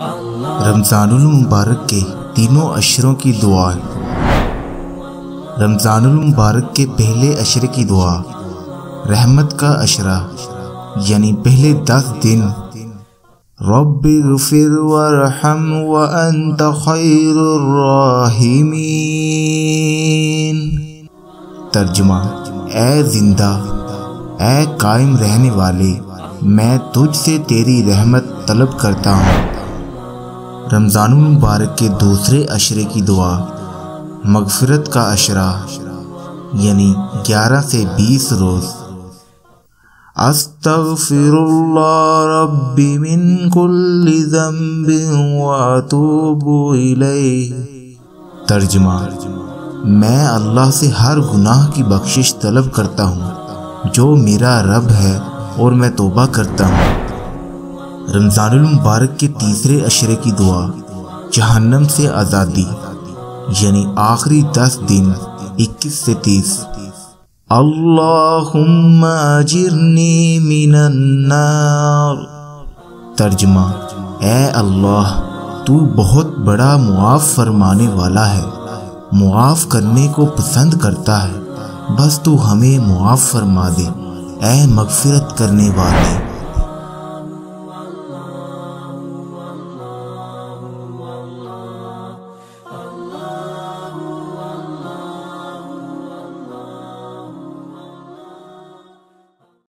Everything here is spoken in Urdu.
رمضان المبارک کے تینوں عشروں کی دعا۔ رمضان المبارک کے پہلے عشرے کی دعا، رحمت کا عشرہ یعنی پہلے 10 دن، رب اغفر وارحم وانت خیر الراحمین۔ ترجمہ: اے زندہ، اے قائم رہنے والے، میں تجھ سے تیری رحمت طلب کرتا ہوں۔ رمضان المبارک کے دوسرے عشرے کی دعا، مغفرت کا عشرہ یعنی 11 سے 20 روز، استغفر اللہ ربی من کل ذنب واتوب الیہ۔ ترجمہ: میں اللہ سے ہر گناہ کی بخشش طلب کرتا ہوں جو میرا رب ہے اور میں توبہ کرتا ہوں۔ رمضان المبارک کے تیسرے عشرے کی دعا، جہنم سے آزادی یعنی آخری 10 دن 21 سے 30، اللہم اجرنی من النار۔ ترجمہ: اے اللہ، تو بہت بڑا معاف فرمانے والا ہے، معاف کرنے کو پسند کرتا ہے، بس تو ہمیں معاف فرما دے، اے مغفرت کرنے والے۔